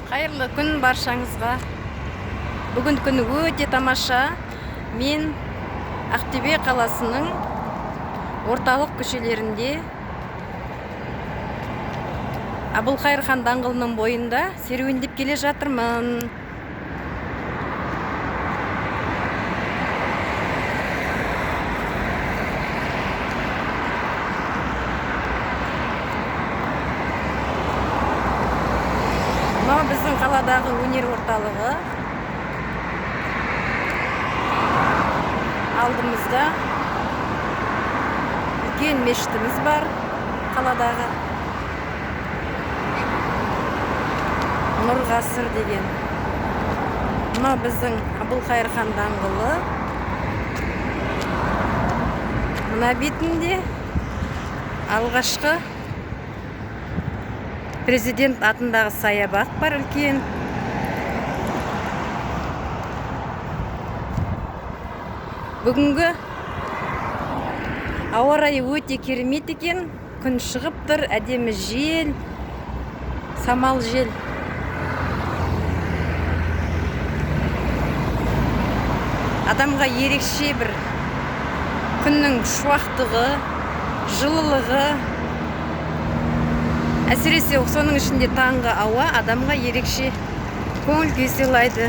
Қайырлы күн баршаңызға. Бүгін күн өте тамаша. Мен Ақтөбе қаласының орталық көшелерінде Әбілқайыр хан даңғылының бойында серуендеп келе жатырмын. Мынау біздің қаладағы өнер орталығы. Алдымызда үлкен мешітіміз бар қаладағы. Нұр ғасыр деген. Мынау біздің Әбілқайыр хан даңғылы. Мына бетінде алғашқы президент атындағы саябақ бар үлкен. Бүгінгі ауа райы өте керемет екен. Күн шығып тұр, әдемі жел, самал жел. Адамға ерекше бір күннің шуақтығы, жылылығы, әсіресе соның ішінде таңғы ауа адамға ерекше көңіл күй сыйлайды.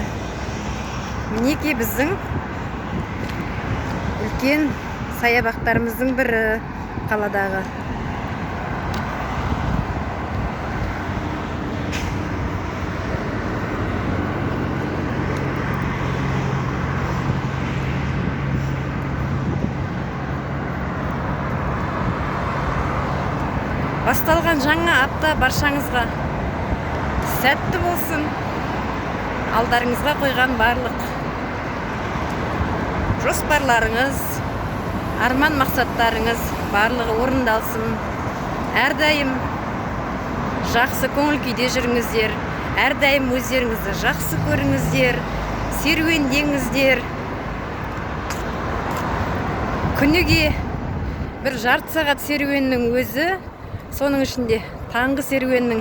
Мінекей біздің үлкен саябақтарымыздың бірі қаладағы. Басталған жаңа апта баршаңызға сәтті болсын. Алдарыңызға қойған барлық жоспарларыңыз, арман мақсаттарыңыз барлығы орындалсын. Әрдайым жақсы көңіл күйде жүріңіздер. Әрдайым өздеріңізді жақсы көріңіздер, серуендеңіздер. Күніге бір жарты сағат серуеннің өзі, соның ішінде таңғы серуеннің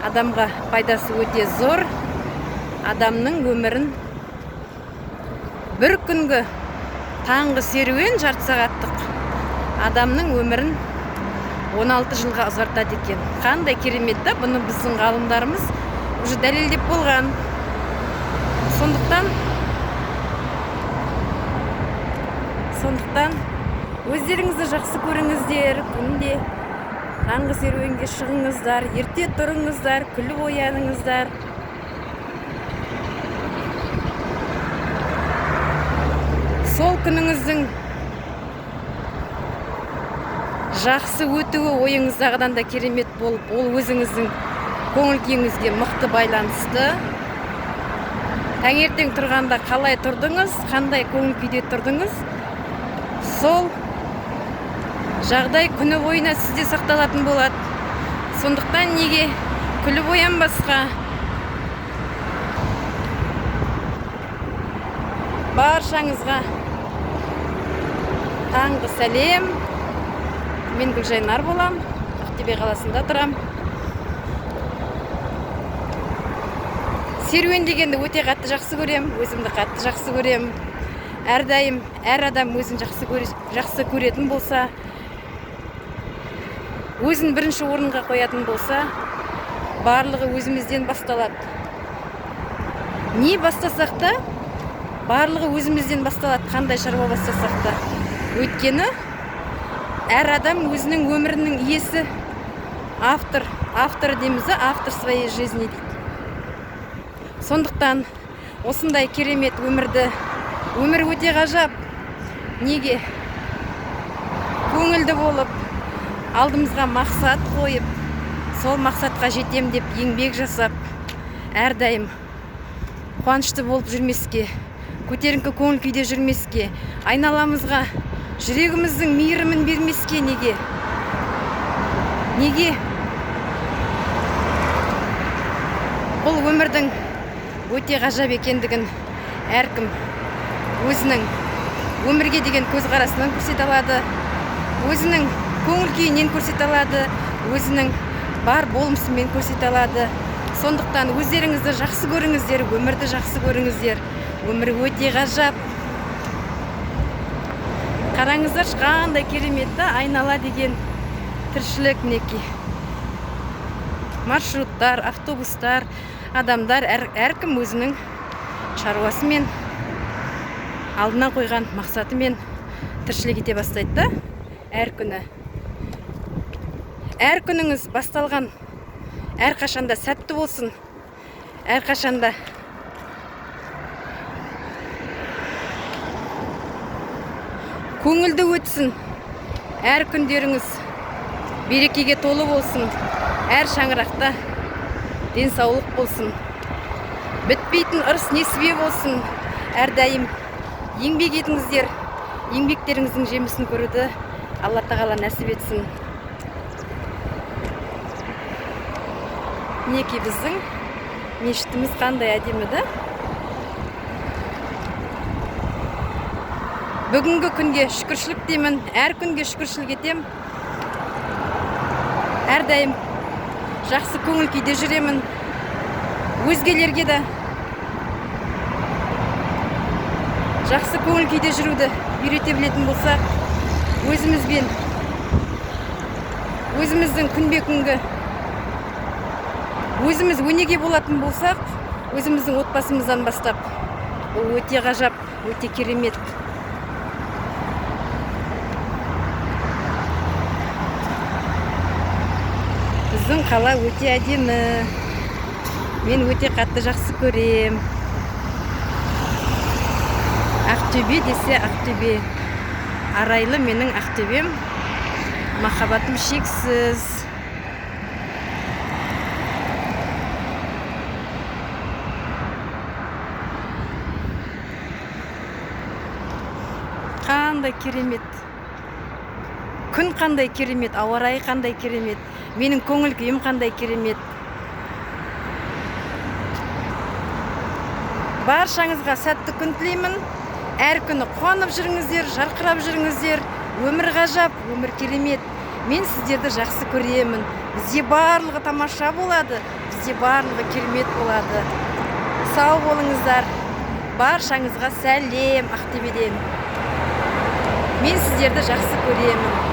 адамға пайдасы өте зор. Адамның өмірін бір күнгі таңғы серуен жарты сағаттық адамның өмірін 16 жылға ұзартады екен. Қандай керемет та, бұны біздің ғалымдарымыз уже дәлелдеп болған. Сондықтан өздеріңізді жақсы көріңіздер. Күнде таңғы серуенге шығыңыздар, ерте тұрыңыздар, күліп ояныңыздар. Сол күніңіздің жақсы өтуі ойыңыздағыдан да керемет болып, ол өзіңіздің көңіл күйіңізге мықты байланысты. Таңертең тұрғанда қалай тұрдыңыз, қандай көңіл күйде тұрдыңыз, сол жағдай күні бойына сізде сақталатын болады. Сондықтан неге күліп оянбасқа? Баршаңызға таңғы сәлем. Мен Гүлжайнар болам, Ақтөбе қаласында тұрам. Серуен дегенді өте қатты жақсы көрем, өзімді қатты жақсы көрем. Әрдайым әр адам өзін жақсы көретін болса, өзін бірінші орынға қоятын болса, барлығы өзімізден басталады. Не бастасақ та, барлығы өзімізден басталады, қандай шаруа бастасақ та. Өйткені әр адам өзінің өмірінің иесі, автор дейміз, автор своей жизни дейді. Сондықтан осындай керемет өмір өте ғажап. Неге? Көңілді болып, алдымызға мақсат қойып, сол мақсатқа жетем деп еңбек жасап, әрдайым қуанышты болып жүрмеске, көтеріңкі көңіл күйде жүрмеске, айналамызға жүрегіміздің мейірімін бермеске. Неге? Бұл өмірдің өте ғажап екендігін әркім өзінің өмірге деген көзқарасынан көрсете алады, өзінің көңіл күйінен көрсете алады, өзінің бар болмысымен көрсете алады. Сондықтан өздеріңізді жақсы көріңіздер, өмірді жақсы көріңіздер. Өмір өте ғажап. Қараңыздаршы, қандай керемет айнала деген тіршілік мінекей. Маршруттар, автобустар, адамдар әркім өзінің шаруасымен, алдына қойған мақсатымен тіршілік ете бастайды. Әр күні. Әр күніңіз басталған әрқашанда сәтті болсын. Әрқашанда көңілді өтсін. Әр күндеріңіз берекеге толы болсын. Әр шаңырақта денсаулық болсын. Бітпейтін ырыс несібе болсын. Әрдайым еңбек етіңіздер. Еңбектеріңіздің жемісін көруді Алла тағала нәсіп етсін. Мінекей біздің мешітіміз қандай әдемі да. Бүгінгі күнге шүкіршілік деймін, әр күнге шүкіршілік етем. Әрдайым жақсы көңіл күйде жүремін. Өзгелерге де жақсы көңіл күйде жүруді үйрете білетін болсақ, өзімізбен, өзіміздің күнбе-күнгі, өзіміз өнеге болатын болсақ, өзіміздің отбасымыздан бастап, ол өте ғажап, өте керемет. Біздің қала өте әдемі. Мен өте қатты жақсы көрем. Ақтөбе десе Ақтөбе. Арайлы менің Ақтөбем. Махаббатым шексіз. Қандай керемет. Күн қандай керемет, ауа райы қандай керемет. Менің көңіл күйім қандай керемет. Баршаңызға сәтті күн тілеймін. Әр күні қуанып жүріңіздер, жарқырап жүріңіздер. Өмір ғажап, өмір керемет. Мен сіздерді жақсы көремін. Бізде барлығы тамаша болады, бізде барлығы керемет болады. Сау болыңыздар. Баршаңызға сәлем Ақтөбеден. Мен сіздерді жақсы көремін.